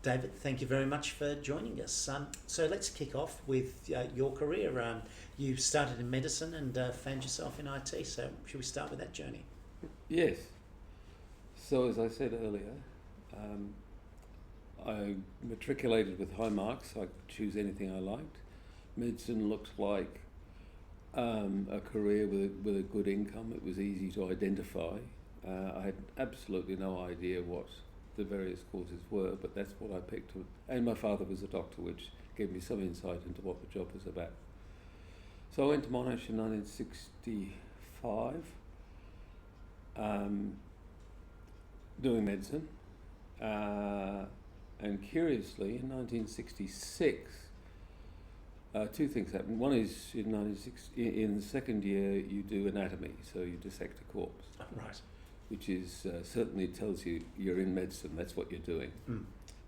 David, thank you very much for joining us. So let's kick off with your career. You started in medicine and found yourself in IT, so should we start with that journey? Yes. So as I said earlier, I matriculated with high marks. I could choose anything I liked. Medicine looked like a career with a good income. It was easy to identify. I had absolutely no idea what the various courses were, but that's what I picked. And my father was a doctor, which gave me some insight into what the job was about. So I went to Monash in 1965, doing medicine. And curiously, in 1966, two things happened. One is in the second year you do anatomy, so you dissect a corpse. Right. Which is certainly tells you you're in medicine, that's what you're doing.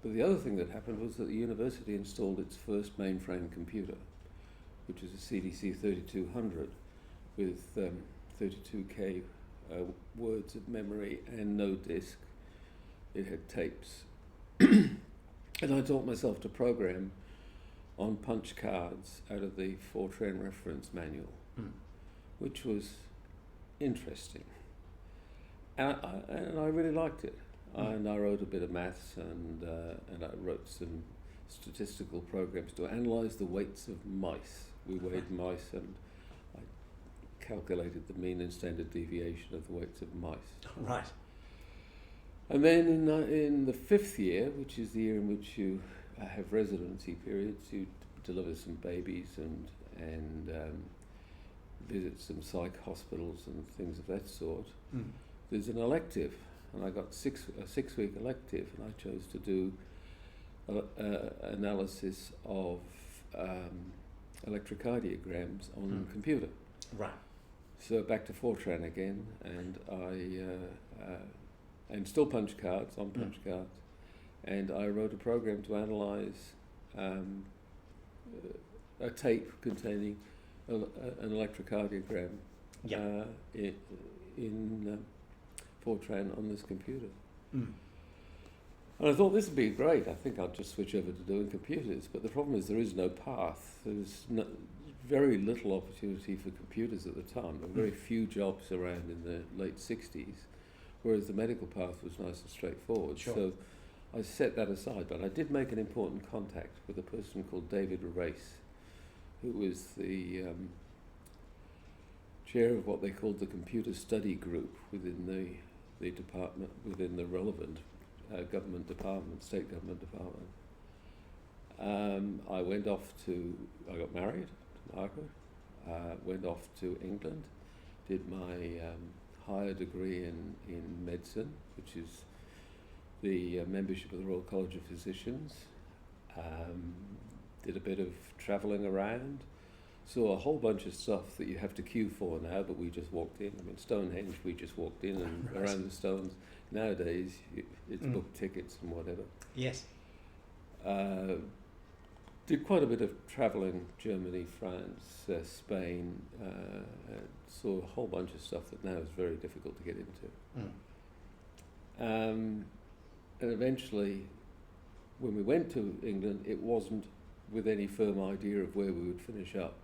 But the other thing that happened was that the university installed its first mainframe computer, which was a CDC 3200 with 32K words of memory and no disk. It had tapes. And I taught myself to program on punch cards out of the Fortran reference manual, which was interesting. And I really liked it. And I wrote a bit of maths and I wrote some statistical programs to analyse the weights of mice. We weighed mice and I calculated the mean and standard deviation of the weights of mice. Right. And then in the fifth year, which is the year in which you have residency periods, you deliver some babies and visit some psych hospitals and things of that sort. There's an elective, and I got a 6-week elective, and I chose to do analysis of electrocardiograms on computer. Right. So back to Fortran again, and and still punch cards, on punch cards, and I wrote a program to analyse a tape containing an electrocardiogram in Fortran on this computer. And I thought this would be great. I think I'll just switch over to doing computers. But the problem is there is no path. There's very little opportunity for computers at the time. There were very few jobs around in the late 60s, whereas the medical path was nice and straightforward. Sure. So I set that aside. But I did make an important contact with a person called David Race, who was the chair of what they called the computer study group within the department, within the relevant government department, state government department. I got married to Margaret, went off to England, did my higher degree in medicine, which is the membership of the Royal College of Physicians, did a bit of travelling around, saw a whole bunch of stuff that you have to queue for now, but we just walked in. I mean, Stonehenge, we just walked in and around the stones. Nowadays, it's booked tickets and whatever. Yes. Did quite a bit of travelling, Germany, France, Spain, saw a whole bunch of stuff that now is very difficult to get into. And eventually, when we went to England, it wasn't with any firm idea of where we would finish up.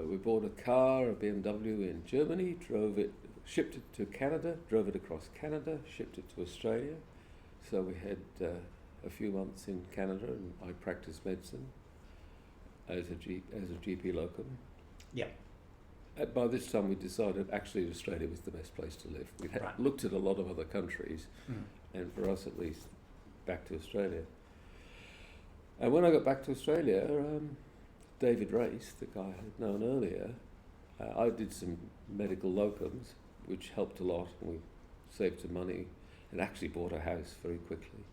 We bought a car, a BMW in Germany, shipped it to Canada, drove it across Canada, shipped it to Australia. So we had a few months in Canada, and I practiced medicine as a GP locum. Yeah. By this time we decided actually Australia was the best place to live. We had looked at a lot of other countries, and for us at least, back to Australia. And when I got back to Australia, David Race, the guy I had known earlier, I did some medical locums, which helped a lot, and we saved some money and actually bought a house very quickly.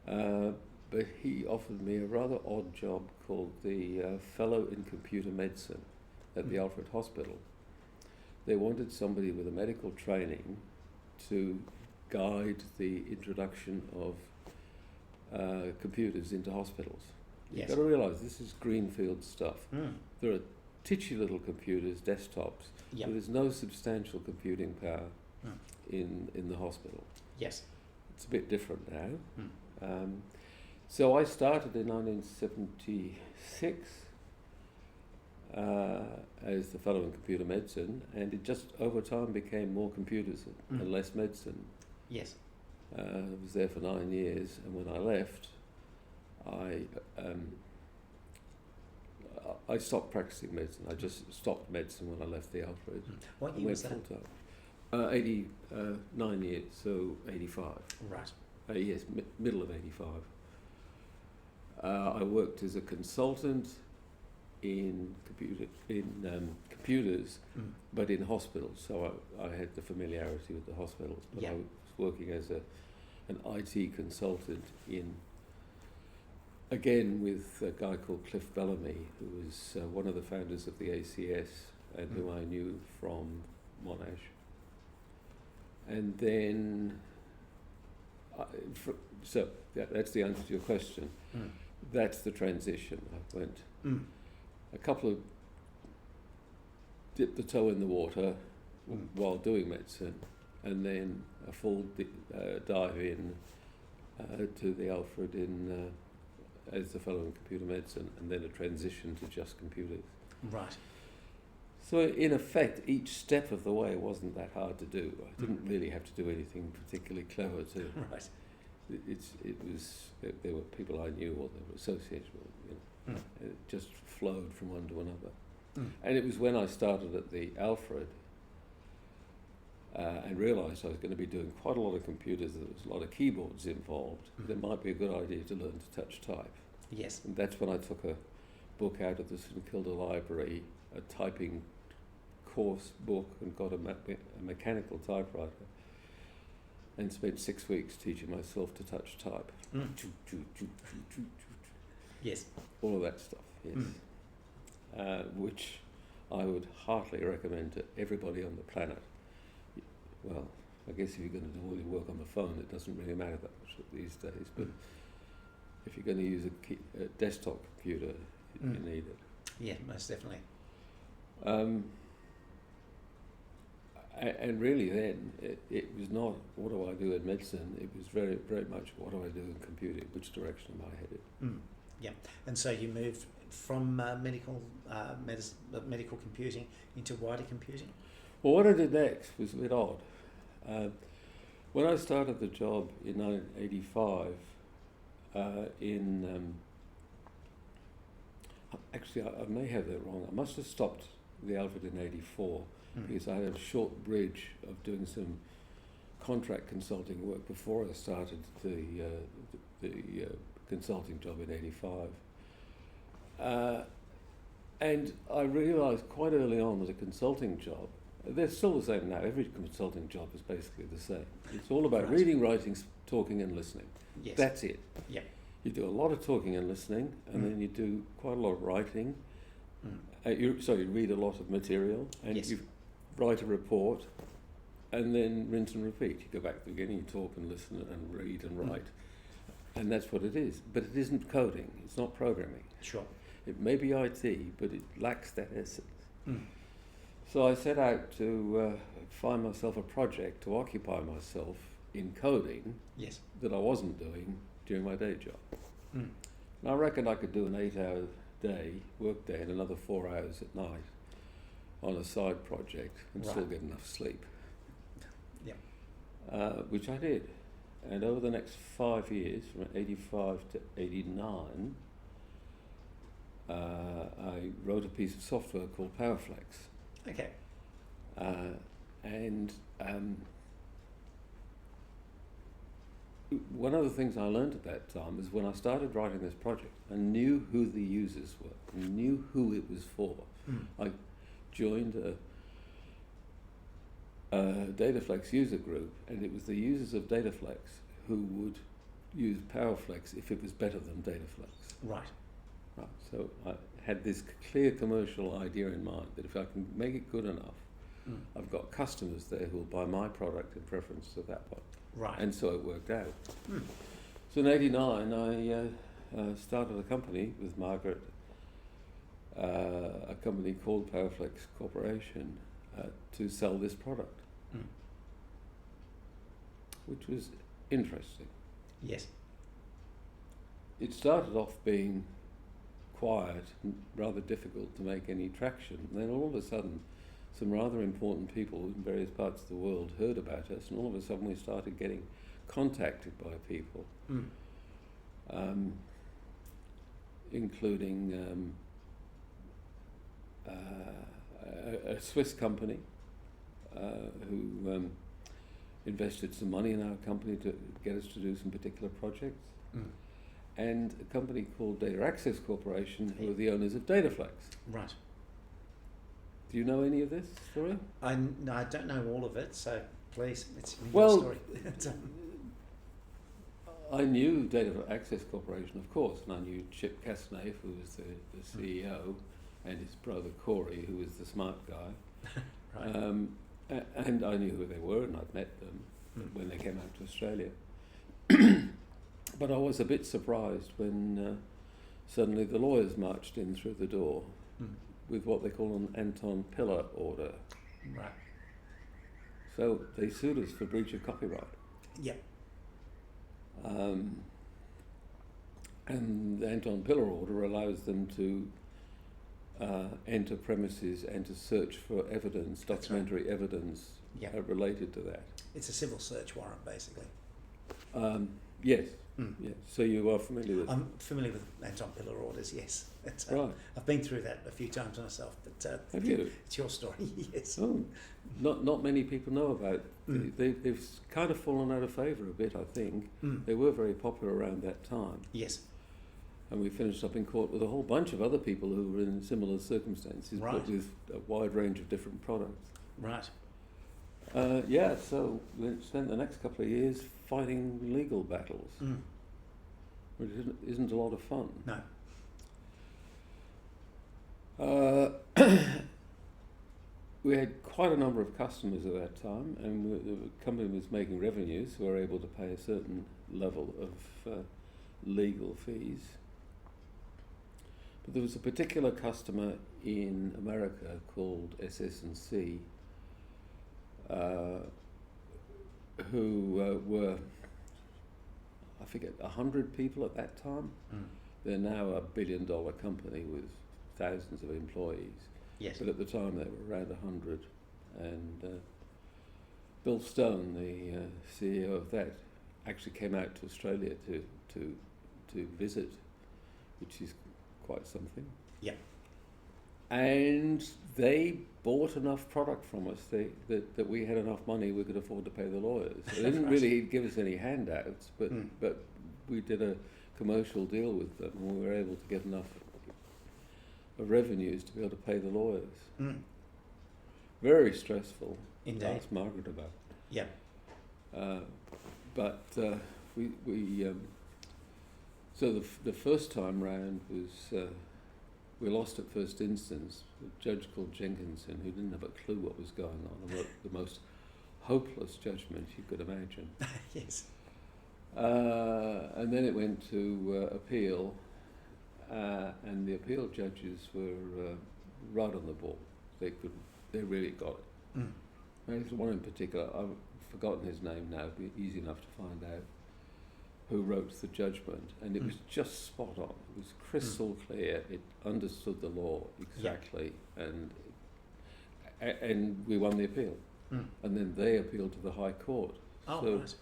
But he offered me a rather odd job called the Fellow in Computer Medicine at the Alfred Hospital. They wanted somebody with a medical training to guide the introduction of computers into hospitals. You've got to realise this is greenfield stuff. There are titchy little computers, desktops, but there's no substantial computing power in the hospital. Yes. it's a bit different now. So I started in 1976 as the fellow in computer medicine, and it just over time became more computers and less medicine. Yes. I was there for 9 years, and when I left, I stopped practicing medicine. I just stopped medicine when I left the Alfred. What year was that? 89 years, so 85. Right. Yes, middle of 85. I worked as a consultant in computers, but in hospitals. So I had the familiarity with the hospitals, but I was working as an IT consultant again with a guy called Cliff Bellamy, who was one of the founders of the ACS and who I knew from Monash. And then, that's the answer to your question. That's the transition. I went a couple of dipped the toe in the water while doing medicine, and then a full dive in to the Alfred as the fellow in computer medicine, and then a transition to just computers. Right. So in effect, each step of the way wasn't that hard to do. I didn't really have to do anything particularly clever to. Right. There were people I knew or they were associated with. It just flowed from one to another. And it was when I started at the Alfred and realised I was going to be doing quite a lot of computers, there was a lot of keyboards involved. It might be a good idea to learn to touch type. Yes. And that's when I took a book out of the St Kilda Library, a typing course book, and got a mechanical typewriter, and spent 6 weeks teaching myself to touch type. Yes. All of that stuff, yes. Which I would heartily recommend to everybody on the planet. Well, I guess if you're going to do all your work on the phone, it doesn't really matter that much these days, but if you're going to use a desktop computer, you need it. Yeah, most definitely. And really then, it was not what do I do in medicine, it was very, very much what do I do in computing, which direction am I headed. Yeah, and so you moved from medical computing into wider computing? Well, what I did next was a bit odd. When I started the job in 1985, actually I may have that wrong, I must have stopped the Alfred in 84 because I had a short bridge of doing some contract consulting work before I started the consulting job in 85. And I realised quite early on that a consulting job, they're still the same now, every consulting job is basically the same. It's all about reading, writing, talking and listening. Yes. That's it. Yeah. You do a lot of talking and listening, and then you do quite a lot of writing. You read a lot of material, and you write a report, and then rinse and repeat. You go back to the beginning, you talk and listen and read and write. And that's what it is. But it isn't coding, it's not programming. Sure. It may be IT, but it lacks that essence. So I set out to find myself a project to occupy myself in coding that I wasn't doing during my day job. And I reckoned I could do an 8-hour work day, and another 4 hours at night on a side project and still get enough sleep. Which I did. And over the next 5 years, from 85 to 89, I wrote a piece of software called PowerFlex. Okay. One of the things I learned at that time is when I started writing this project, I knew who the users were, I knew who it was for. I joined a Dataflex user group, and it was the users of Dataflex who would use PowerFlex if it was better than Dataflex. Right. So I had this clear commercial idea in mind that if I can make it good enough, I've got customers there who will buy my product in preference to that one. Right. And so it worked out. So in 89, I started a company with Margaret, a company called PowerFlex Corporation, to sell this product, which was interesting. Yes. It started off being quiet and rather difficult to make any traction. And then all of a sudden, some rather important people in various parts of the world heard about us, and all of a sudden we started getting contacted by people, including a Swiss company who invested some money in our company to get us to do some particular projects. And a company called Data Access Corporation, who are the owners of Dataflex. Right. Do you know any of this story? I don't know all of it, so please, it's your Well, story. I knew Data Access Corporation, of course, and I knew Chip Cassanev, who was the CEO, and his brother Corey, who was the smart guy. Right. And I knew who they were, and I'd met them when they came out to Australia. But I was a bit surprised when suddenly the lawyers marched in through the door with what they call an Anton Pillar order. Right. So they sued us for breach of copyright. Yep. And the Anton Pillar order allows them to enter premises and to search for evidence, documentary evidence related to that. It's a civil search warrant, basically. Yes. Yes. So you are familiar with? I'm familiar with Anton Pillar orders. Yes. Right. I've been through that a few times myself. But have you? It's your story. Yes. Oh, not many people know about. They've kind of fallen out of favour a bit, I think. They were very popular around that time. Yes. And we finished up in court with a whole bunch of other people who were in similar circumstances, but with a wide range of different products. Right. So we spent the next couple of years fighting legal battles, which isn't a lot of fun. No. We had quite a number of customers at that time, and the company was making revenues, so we were able to pay a certain level of legal fees. But there was a particular customer in America called SS&C who were, I forget, 100 people at that time. They're now a billion-dollar company with thousands of employees. Yes. But at the time they were around 100. And Bill Stone, the CEO of that, actually came out to Australia to visit, which is quite something. Yeah. And they bought enough product from us that we had enough money we could afford to pay the lawyers. They didn't really give us any handouts, but we did a commercial deal with them, and we were able to get enough of revenues to be able to pay the lawyers. Very stressful. Indeed. Ask Margaret about. Yeah. But so the first time round was we lost at first instance. A judge called Jenkinson, who didn't have a clue what was going on, and wrote the most hopeless judgment you could imagine. Yes. And then it went to appeal, and the appeal judges were right on the ball. They really got it. There's one in particular, I've forgotten his name now, it'd be easy enough to find out, who wrote the judgment, and it was just spot on. It was crystal clear. It understood the law exactly, and we won the appeal. And then they appealed to the High Court. Oh, so right.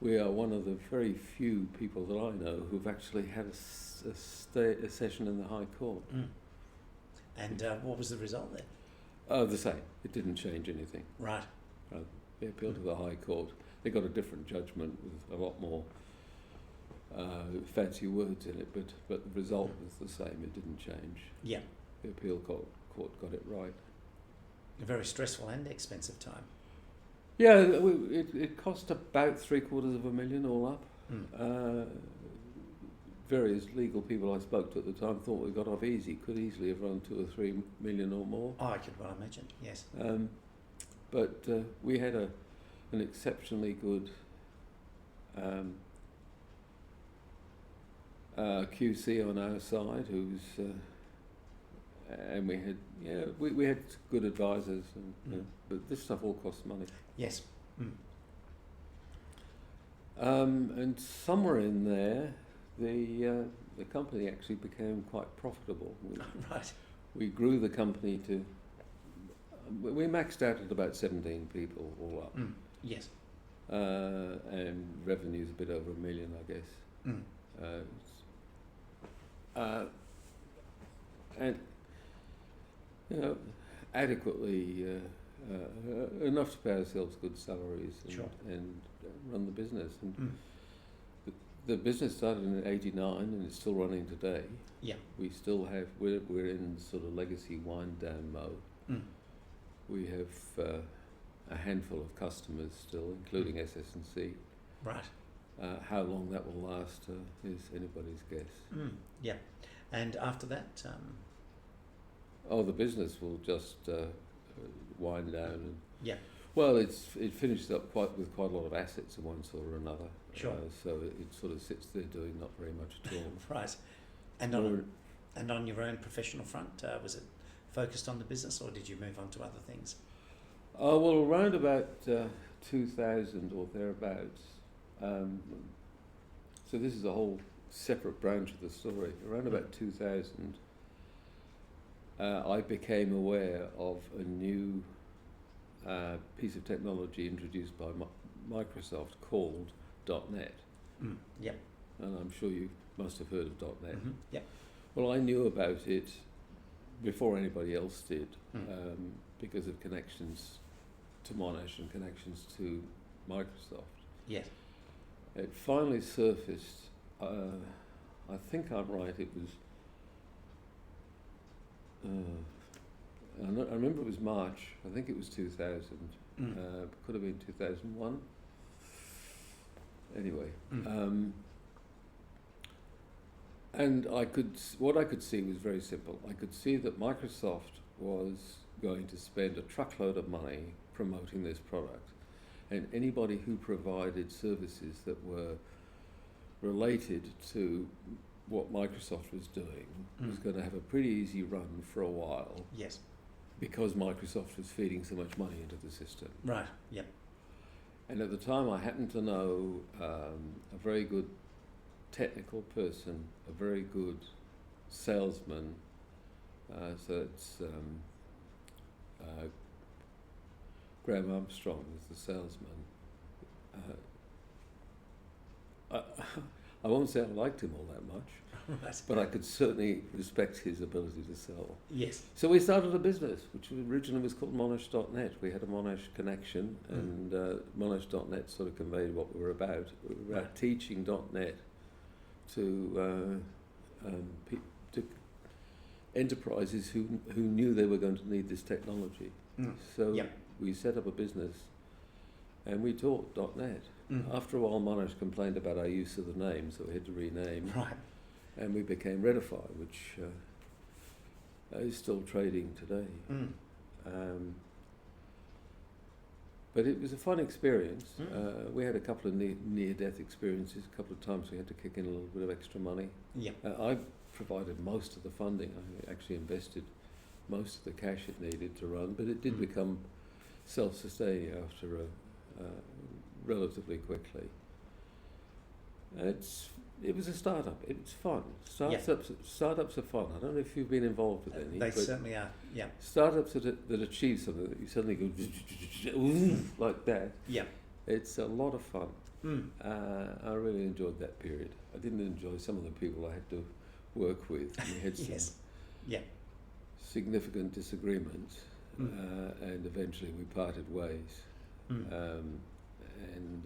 we are one of the very few people that I know who've actually had a session in the High Court. And what was the result then? The same. It didn't change anything. Right. They appealed to the High Court. They got a different judgment with a lot more fancy words in it, but the result was the same. It didn't change. Yeah. The appeal court got it right. A very stressful and expensive time. Yeah, it cost about $750,000 all up. Various legal people I spoke to at the time thought we got off easy. Could easily have run 2 or 3 million or more. Oh, I could well imagine. Yes. But we had an exceptionally good QC on our side, and we had good advisors, but this stuff all costs money. Yes. And somewhere in there, the company actually became quite profitable. Right. We grew the company to, we maxed out at about 17 people all up. Yes. And revenue's a bit over $1 million, I guess. And, you know, adequately enough to pay ourselves good salaries and, Sure. and run the business. And the business started in '89 and it's still running today. Yeah. We still have, we're in sort of legacy wind down mode. We have a handful of customers still, including SS&C. Right. How long that will last is anybody's guess. Yeah. And after that, Oh, the business will just wind down. And yeah. well, it finishes up with quite a lot of assets of one sort or another. Sure. So it sort of sits there doing not very much at all. Right. And on your own professional front, was it focused on the business, or did you move on to other things? Well, around about 2000 or thereabouts. So this is a whole separate branch of the story. Around about 2000, I became aware of a new piece of technology introduced by Microsoft called .NET. Yep. And I'm sure you must have heard of .NET. Yep. Well, I knew about it before anybody else did, because of connections to Monash and connections to Microsoft. Yes. It finally surfaced, I think I'm right, it was, I remember it was March, I think it was 2000, could have been 2001. Anyway, and what I could see was very simple. I could see that Microsoft was going to spend a truckload of money promoting this product, and anybody who provided services that were related to what Microsoft was doing was going to have a pretty easy run for a while. Yes. Because Microsoft was feeding so much money into the system. Right. Yep. And at the time I happened to know a very good technical person, a very good salesman, so it's Graham Armstrong was the salesman. I won't say I liked him all that much, Right. but I could certainly respect his ability to sell. Yes. So we started a business, which originally was called Monash.net. We had a Monash connection, and Monash.net sort of conveyed what we were about. We were about teaching .net to enterprises who knew they were going to need this technology. So we set up a business, and we taught .net. After a while, Monash complained about our use of the name, so we had to rename. Right. And we became RedFire, which is still trading today. But it was a fun experience. We had a couple of near-death experiences. A couple of times we had to kick in a little bit of extra money. Yeah. I provided most of the funding. I actually invested most of the cash it needed to run, but it did become self-sustaining after relatively quickly. It was a startup. It's fun. Startups are fun. I don't know if you've been involved with any. They certainly are. Yeah. Startups that achieve something that you suddenly go like that. Yeah. It's a lot of fun. I really enjoyed that period. I didn't enjoy some of the people I had to work with. We had some significant disagreements, and eventually we parted ways and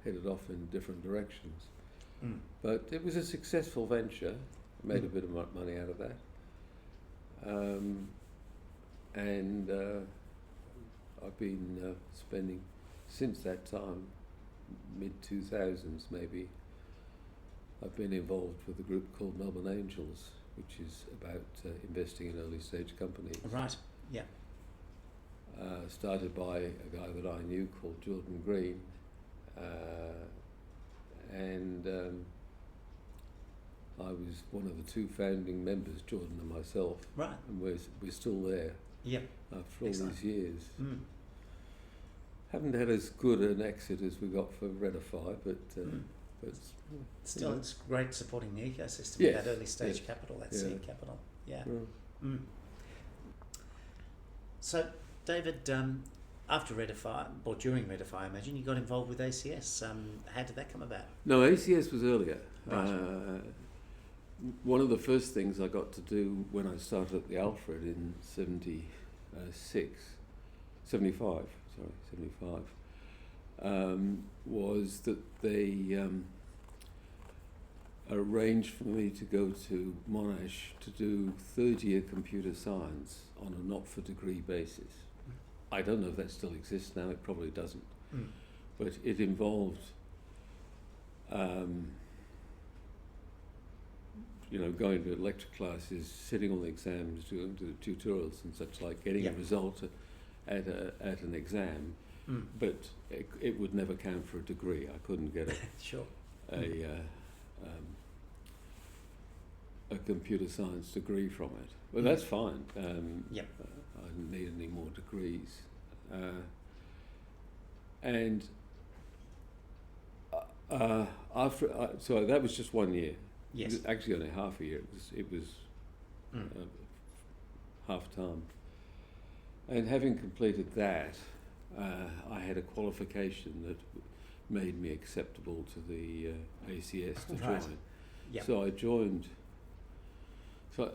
headed off in different directions. But it was a successful venture. Made a bit of money out of that. And I've been spending, since that time, mid-2000s maybe, I've been involved with a group called Melbourne Angels, which is about investing in early stage companies. Right. Yeah. Started by a guy that I knew called Jordan Green, and I was one of the two founding members, Jordan and myself. Right. And we're still there. Yep. After all these years. haven't had as good an exit as we got for RedFire, but Still, it's great supporting the ecosystem. Yes, That early stage yes. capital, that Yeah. seed capital. Yeah. Right. Mm. So, David, after RedFire, or during RedFire, I imagine, you got involved with ACS. How did that come about? No, ACS was earlier. Right. One of the first things I got to do when I started at the Alfred in 75, was that they arranged for me to go to Monash to do third-year computer science on a not-for-degree basis. I don't know if that still exists now, it probably doesn't. But it involved going to lecture classes, sitting on the exams, doing the tutorials and such like, getting a result at an exam, but it would never count for a degree. I couldn't get Sure. a computer science degree from it. Well, that's fine. I didn't need any more degrees. So that was just 1 year. Yes. It was actually only half a year. It was half time. And having completed that, I had a qualification that made me acceptable to the ACS to Right. join. Yep. So I joined. So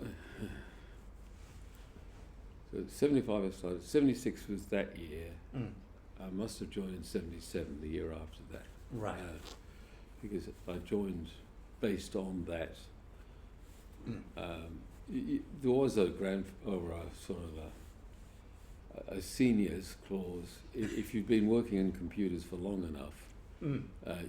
75 I started. 76 was that year. I must have joined in 77, the year after that. Right. Because I joined based on that. There was a a seniors clause. If you'd been working in computers for long enough,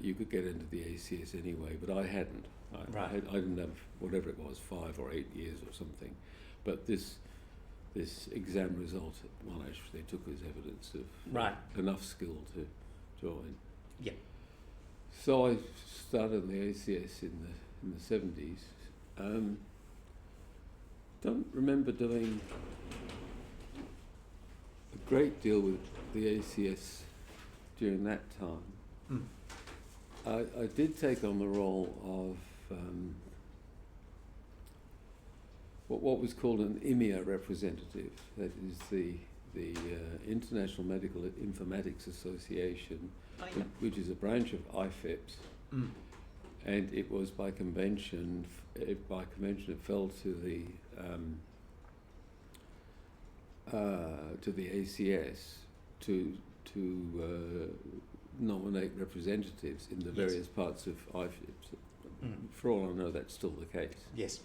you could get into the ACS anyway, but I hadn't. I didn't have whatever it was, 5 or 8 years or something. But this exam result at Monash, they took as evidence of enough skill to join. Yep. So I started in the ACS in the 70s. Don't remember doing a great deal with the ACS during that time. I did take on the role of what was called an IMIA representative. That is the International Medical Informatics Association, which is a branch of IFIPS, and it was by convention. It fell to the ACS to nominate representatives in the various parts of IFIPS. For all I know, that's still the case. Yes.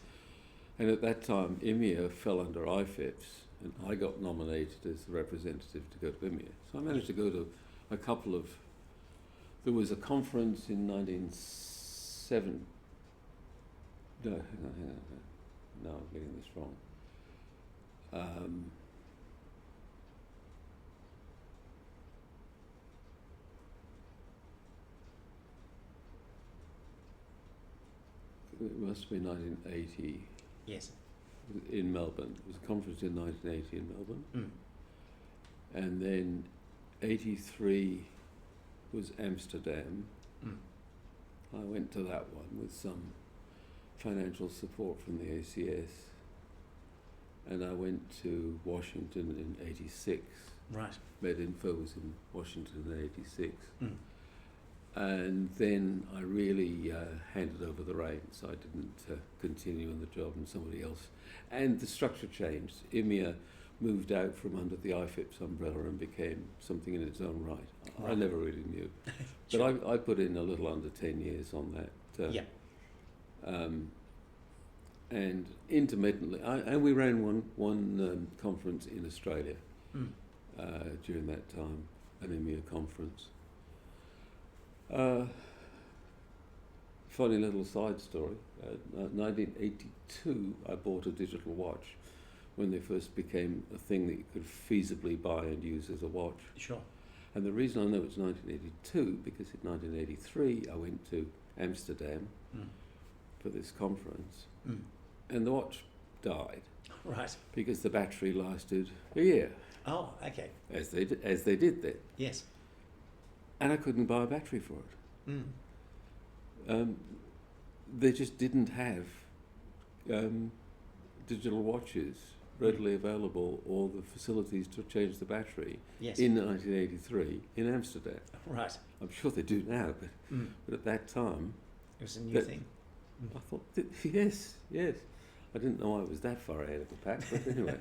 And at that time, IMIA fell under IFIPS, and I got nominated as the representative to go to IMIA. So I managed to go to a couple of. There was a conference in 1970. No, hang on. No, I'm getting this wrong. It must have been 1980. Yes. In Melbourne. There was a conference in 1980 in Melbourne. And then 83 was Amsterdam. I went to that one with some financial support from the ACS. And I went to Washington in 86. Right. MedInfo was in Washington in 86. And then I really handed over the reins. I didn't continue in the job, and somebody else. And the structure changed. IMIA moved out from under the IFIPS umbrella and became something in its own right. I never really knew. Sure. But I put in a little under 10 years on that. And intermittently, and we ran one conference in Australia during that time, an IMIA conference. Funny little side story. 1982, I bought a digital watch when they first became a thing that you could feasibly buy and use as a watch. Sure. And the reason I know it's 1982, because in 1983 I went to Amsterdam for this conference, and the watch died. Right. Because the battery lasted a year. Oh, okay. As they did then. Yes. and I couldn't buy a battery for it. They just didn't have digital watches readily available or the facilities to change the battery in 1983 in Amsterdam. Right. I'm sure they do now, but at that time... It was a new thing. I thought, yes. I didn't know I was that far ahead of the pack, but anyway.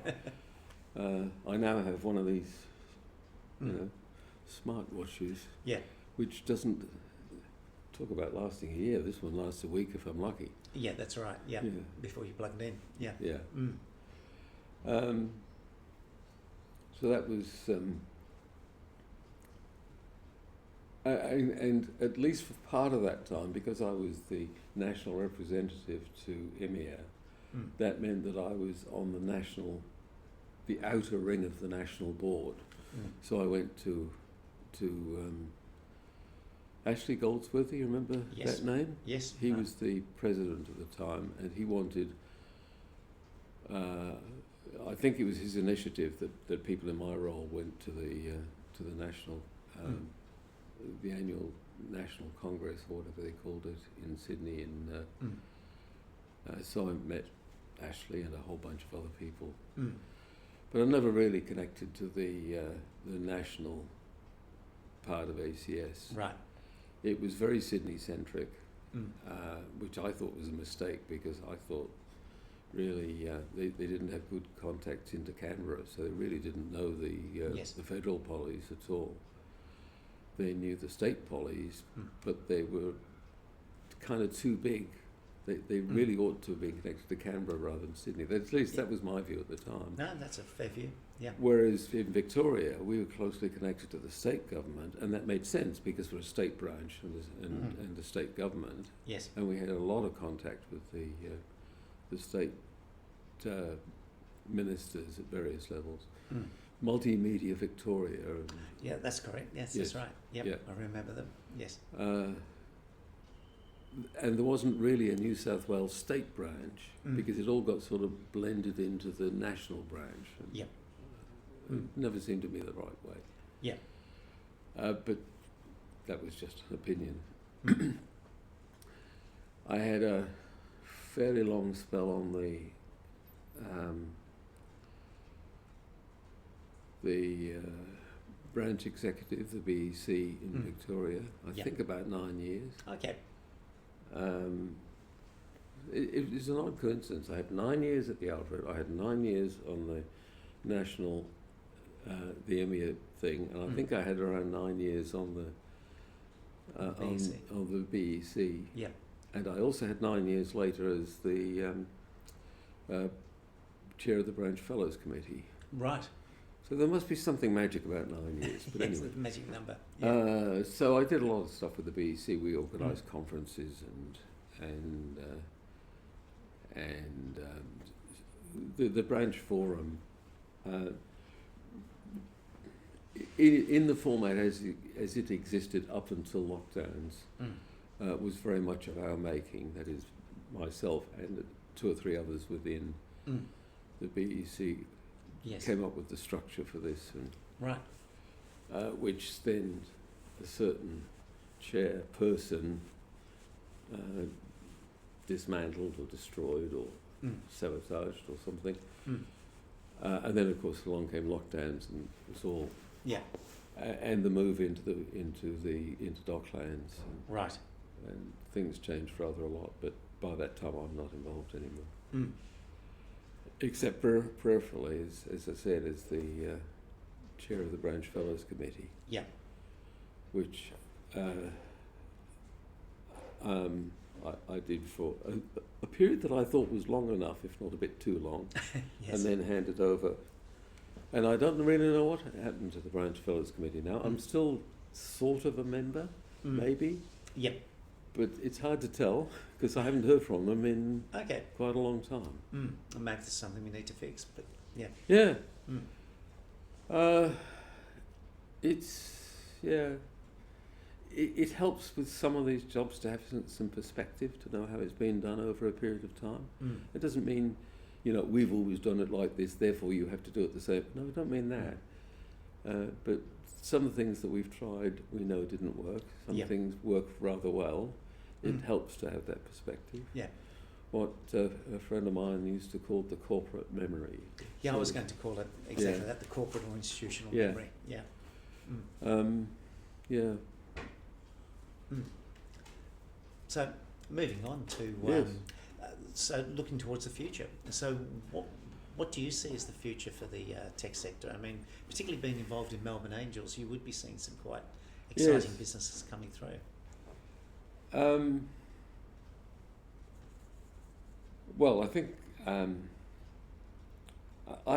I now have one of these, smart watches, which doesn't talk about lasting a year. This one lasts a week if I'm lucky. Yeah, that's right. Yeah, before you plug it in. Yeah. Yeah. So that was, and at least for part of that time, because I was the national representative to EMEA, that meant that I was on the outer ring of the national board. So I went to Ashley Goldsworthy, you remember that name? Yes. He was the president at the time, and he wanted, I think it was his initiative that people in my role went to the national, the annual National Congress, or whatever they called it, in Sydney. So I met Ashley and a whole bunch of other people. But I never really connected to the national part of ACS. Right. It was very Sydney-centric, which I thought was a mistake, because I thought really they didn't have good contacts into Canberra, so they really didn't know the federal pollies at all. They knew the state pollies, but they were kind of too big. They really ought to have been connected to Canberra rather than Sydney. At least that was my view at the time. No, that's a fair view. Yeah. Whereas in Victoria, we were closely connected to the state government, and that made sense because we're a state branch and the state government. Yes. And we had a lot of contact with the state ministers at various levels. Multimedia Victoria. Yeah, that's correct. Yes, that's right. Yep. Yeah, I remember them. Yes. And there wasn't really a New South Wales state branch because it all got sort of blended into the national branch. Yep. It never seemed to be the right way. Yeah. But that was just an opinion. I had a fairly long spell on the branch executive, the BEC in Victoria. I think about 9 years. Okay. It was an odd coincidence. I had 9 years at the outfit. I had 9 years on the national, the EMEA thing, and I think I had around 9 years on the BEC. Yeah. And I also had 9 years later as the chair of the Branch Fellows Committee. Right. So there must be something magic about 9 years. But It's anyway. the magic number. Yeah. So I did a lot of stuff with the BEC. We organised conferences and the branch forum. In the format as it existed up until lockdowns, was very much of our making. That is, myself and 2 or 3 others within the BEC came up with the structure for this, and which then a certain chairperson dismantled or destroyed or sabotaged or something. And then, of course, along came lockdowns, and it was all and the move into Docklands. And things changed rather a lot, but by that time I'm not involved anymore. Except peripherally, as I said, as the chair of the Branch Fellows Committee. Yeah. Which I did for a period that I thought was long enough, if not a bit too long, and then handed over. And I don't really know what happened to the Branch Fellows Committee now. I'm still sort of a member, maybe. Yep. But it's hard to tell because I haven't heard from them in quite a long time. And maybe there's something we need to fix, but yeah. Yeah. It helps with some of these jobs to have some perspective, to know how it's been done over a period of time. It doesn't mean, we've always done it like this, therefore you have to do it the same. No, I don't mean that. But some of the things that we've tried we know didn't work. Some things work rather well. It helps to have that perspective. Yeah. What a friend of mine used to call the corporate memory. Yeah, I was going to call it exactly that, the corporate or institutional memory. Yeah. So moving on to so looking towards the future. So what do you see as the future for the tech sector? I mean, particularly being involved in Melbourne Angels, you would be seeing some quite exciting businesses coming through. Well, I think I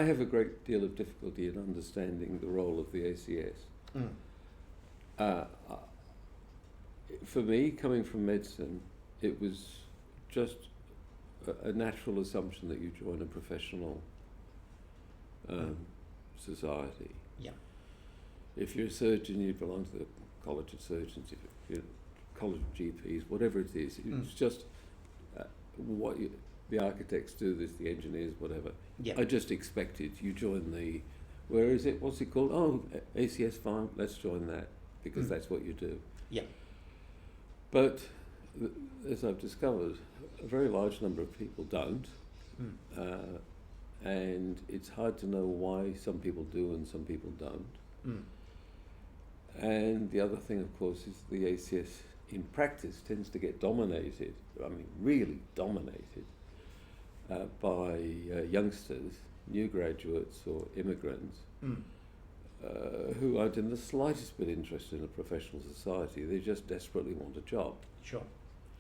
have a great deal of difficulty in understanding the role of the ACS. For me, coming from medicine, it was just a natural assumption that you join a professional society. Yeah. If you're a surgeon, you belong to the College of Surgeons. If you're College of GPs, whatever it is, it's just what the architects do this, the engineers, whatever. Yeah. I just expected you join the, where is it? What's it called? Oh, ACS, fine. Let's join that because that's what you do. Yeah. But as I've discovered, a very large number of people don't, and it's hard to know why some people do and some people don't. And the other thing, of course, is the ACS in practice tends to get dominated, I mean really dominated, by youngsters, new graduates or immigrants who aren't in the slightest bit interested in a professional society. They just desperately want a job. Sure.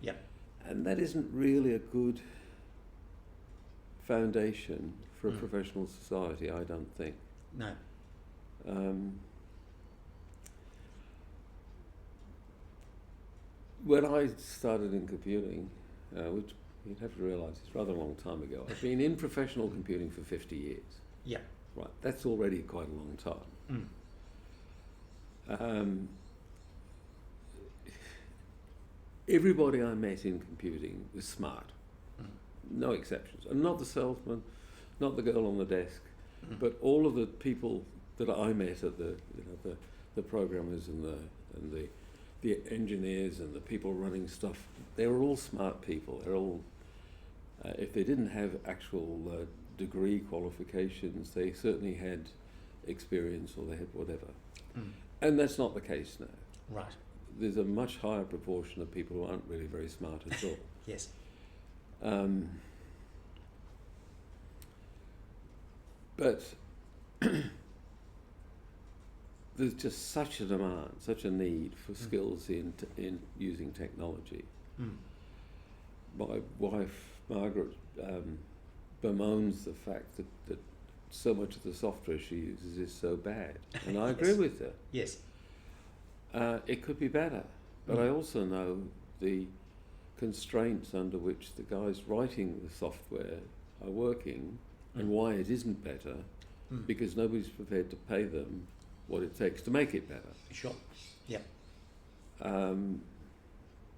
Yeah. And that isn't really a good foundation for a professional society, I don't think. No. When I started in computing, which you'd have to realise it's rather a long time ago, I've been in professional computing for 50 years. Yeah. Right, that's already quite a long time. Everybody I met in computing was smart, no exceptions, and not the salesman, not the girl on the desk, but all of the people that I met at the programmers and the engineers and the people running stuff. They were all smart people. They're all, if they didn't have actual degree qualifications, they certainly had experience or they had whatever. And that's not the case now. Right. There's a much higher proportion of people who aren't really very smart at all. Yes. But there's just such a demand, such a need for skills in using technology. My wife, Margaret, bemoans the fact that so much of the software she uses is so bad. And I agree with her. Yes. It could be better, but I also know the constraints under which the guys writing the software are working and why it isn't better, because nobody's prepared to pay them what it takes to make it better. Sure. Yeah.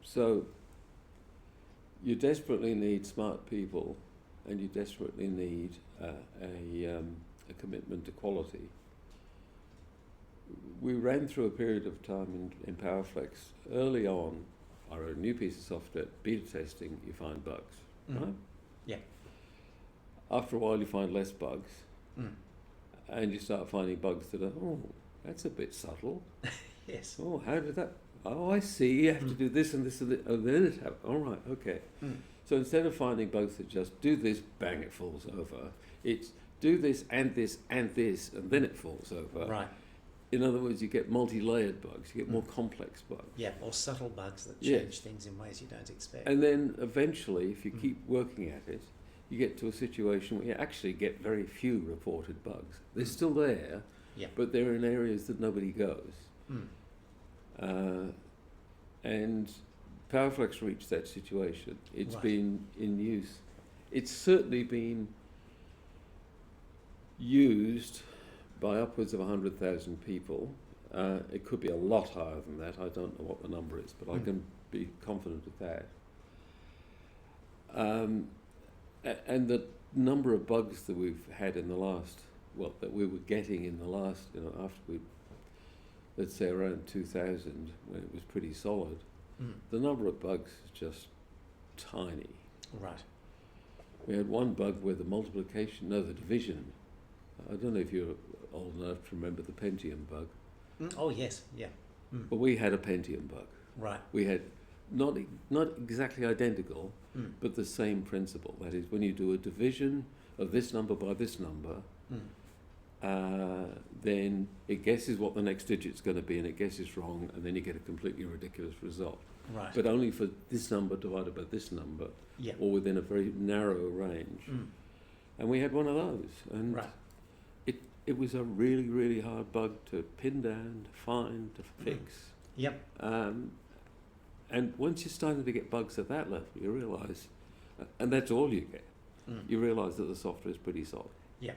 So you desperately need smart people, and you desperately need a commitment to quality. We ran through a period of time in PowerFlex. Early on, I wrote a new piece of software, beta testing, you find bugs, right? Yeah. After a while, you find less bugs, and you start finding bugs that are, that's a bit subtle. Yes. Oh, how did that? Oh, I see. You have to do this and this and this. Oh, then it happens. All right, okay. So instead of finding bugs that just do this, bang, it falls over. It's do this and this and this, and then it falls over. Right. In other words, you get multi-layered bugs. You get more complex bugs. Yeah, or subtle bugs that change things in ways you don't expect. And then eventually, if you keep working at it, you get to a situation where you actually get very few reported bugs. They're still there, but they're in areas that nobody goes. And PowerFlex reached that situation. It's been in use. It's certainly been used by upwards of 100,000 people. It could be a lot higher than that. I don't know what the number is, but I can be confident of that. And the number of bugs that we've had in the last that we were getting in the last, after we, let's say around 2000, when it was pretty solid, the number of bugs is just tiny. Right. We had one bug where the division, I don't know if you're old enough to remember the Pentium bug. Oh, yes, yeah. But we had a Pentium bug. Right. We had not exactly identical, but the same principle. That is, when you do a division of this number by this number, then it guesses what the next digit's going to be, and it guesses wrong, and then you get a completely ridiculous result. Right. But only for this number divided by this number, or within a very narrow range. And we had one of those, and it was a really, really hard bug to pin down, to find, to fix. Yep. And once you're starting to get bugs at that level, you realise, and that's all you get, you realise that the software is pretty solid. Yeah.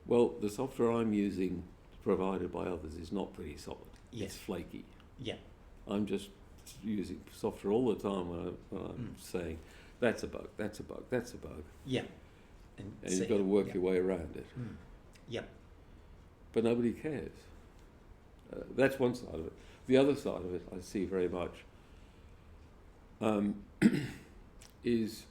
Well, the software I'm using, provided by others, is not pretty solid. Yes. It's flaky. Yeah. I'm just using software all the time when I'm saying, that's a bug, that's a bug, that's a bug. Yeah. And you've got to work your way around it. Yep. But nobody cares. That's one side of it. The other side of it, I see very much, is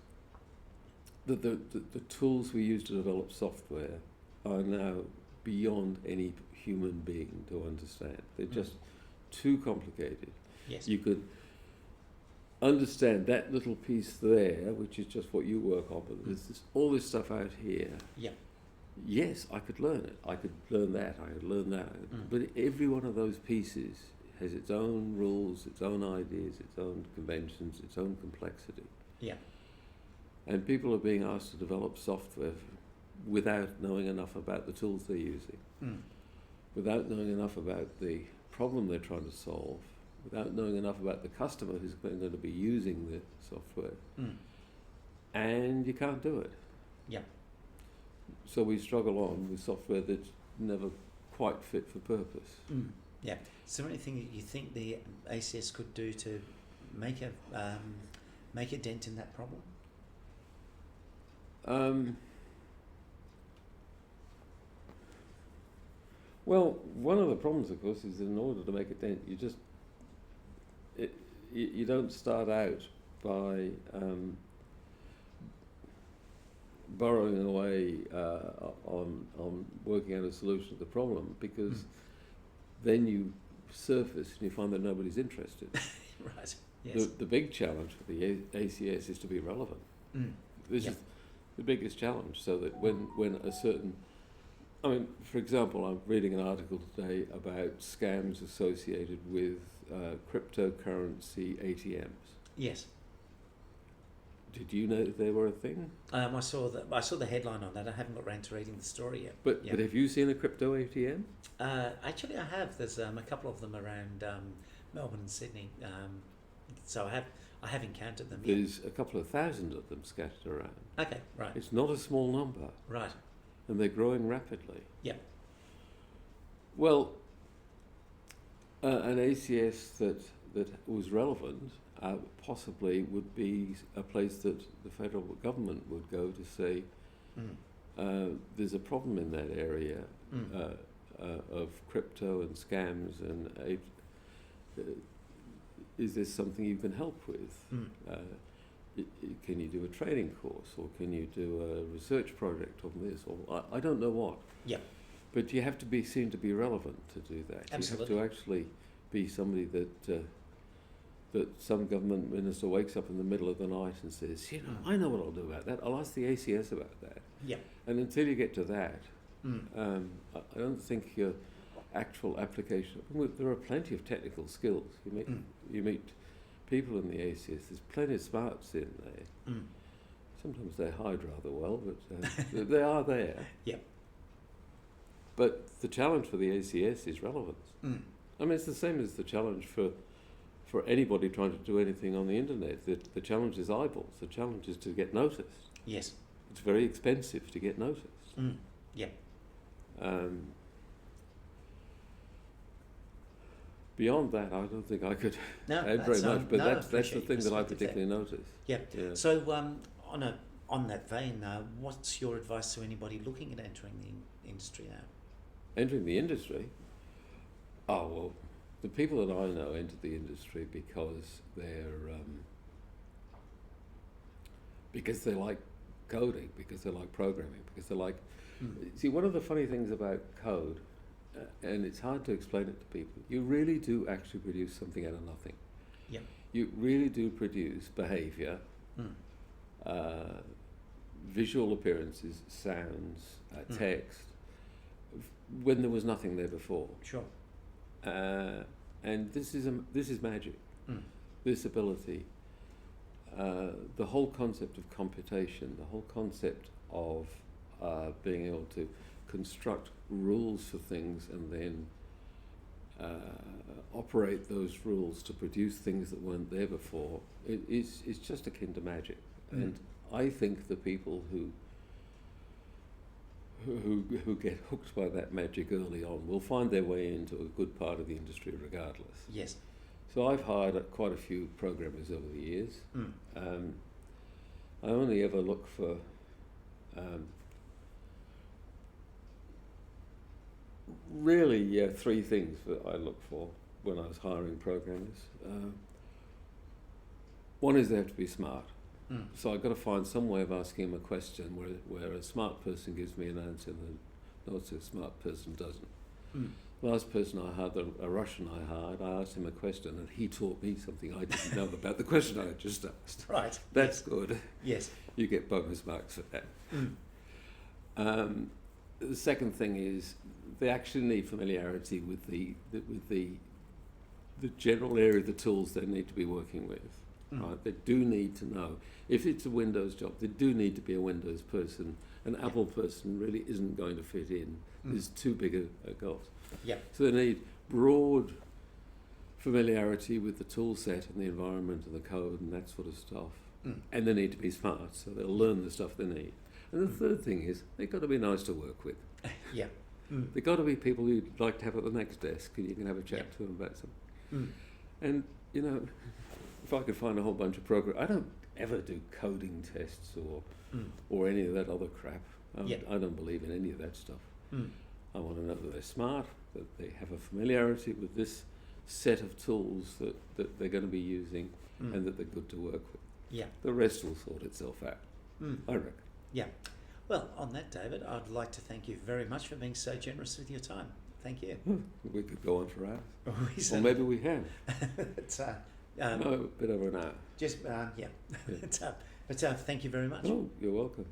that the tools we use to develop software are now beyond any human being to understand. They're just too complicated. Yes. You could understand that little piece there, which is just what you work on, but there's all this stuff out here. Yeah. Yes, I could learn it. I could learn that. I could learn that. But every one of those pieces has its own rules, its own ideas, its own conventions, its own complexity. Yeah. And people are being asked to develop software without knowing enough about the tools they're using, without knowing enough about the problem they're trying to solve, without knowing enough about the customer who's going to be using the software. And you can't do it. Yeah. So we struggle on with software that's never quite fit for purpose. Yeah. Is there anything that you think the ACS could do to make a dent in that problem? Well, one of the problems, of course, is that in order to make a dent, you don't start out by burrowing away on working out a solution to the problem, because then you surface and you find that nobody's interested. Right. Yes. The big challenge for the ACS is to be relevant. This is the biggest challenge, so that when a certain, I mean, for example, I'm reading an article today about scams associated with cryptocurrency ATMs. Yes. Did you know that they were a thing? I saw the headline on that. I haven't got round to reading the story yet. But have you seen a crypto ATM? Actually, I have. There's a couple of them around Melbourne and Sydney. So I have encountered them. There's a couple of thousand of them scattered around. Okay, right. It's not a small number. Right. And they're growing rapidly. Yeah. Well, an ACS that was relevant possibly would be a place that the federal government would go to say, there's a problem in that area of crypto and scams, and is this something you can help with? Can you do a training course, or can you do a research project on this, or I don't know what. Yeah. But you have to be seen to be relevant to do that. Absolutely. You have to actually be somebody that some government minister wakes up in the middle of the night and says, I know what I'll do about that. I'll ask the ACS about that. Yeah. And until you get to that, I don't think your actual application. There are plenty of technical skills. You meet people in the ACS. There's plenty of smarts in there. Sometimes they hide rather well, but they are there. Yeah. But the challenge for the ACS is relevance. I mean, it's the same as the challenge for anybody trying to do anything on the internet. The challenge is eyeballs. The challenge is to get noticed. Yes. It's very expensive to get noticed. Yeah. Beyond that, I don't think I could add very much. But that's the thing that I particularly notice. Yeah. So on that vein, what's your advice to anybody looking at entering the industry now? Entering the industry? Oh, well, the people that I know enter the industry because they like coding, because they like programming, because they like... See, one of the funny things about code, and it's hard to explain it to people, you really do actually produce something out of nothing. Yep. You really do produce behaviour, visual appearances, sounds, text, when there was nothing there before. Sure. And this is magic. This ability, the whole concept of computation, the whole concept of being able to construct rules for things and then operate those rules to produce things that weren't there before, it's just akin to magic. And I think the people who get hooked by that magic early on will find their way into a good part of the industry regardless. Yes. So I've hired quite a few programmers over the years. I only ever look for really three things that I look for when I was hiring programmers. One is they have to be smart. So I've got to find some way of asking them a question where a smart person gives me an answer and not so smart person doesn't. Last person I hired, a Russian I hired, I asked him a question and he taught me something I didn't know about the question I had just asked. Right. That's good. Yes. You get bonus marks for that. The second thing is they actually need familiarity with the general area of the tools they need to be working with. Right? They do need to know. If it's a Windows job, they do need to be a Windows person. An Apple person really isn't going to fit in. There's too big a gulf. Yeah. So they need broad familiarity with the tool set and the environment and the code and that sort of stuff. And they need to be smart, so they'll learn the stuff they need. And the third thing is they've got to be nice to work with. Yeah. They've got to be people you'd like to have at the next desk and you can have a chat to them about something. And, you know, if I could find a whole bunch of I don't ever do coding tests or any of that other crap. I don't believe in any of that stuff. I want to know that they're smart, that they have a familiarity with this set of tools that they're going to be using and that they're good to work with. Yeah. The rest will sort itself out, I reckon. Yeah. Well, on that, David, I'd like to thank you very much for being so generous with your time. Thank you. We could go on for hours. Or maybe we can. It's, No, a bit over an hour. Just, yeah. But thank you very much. Oh, you're welcome.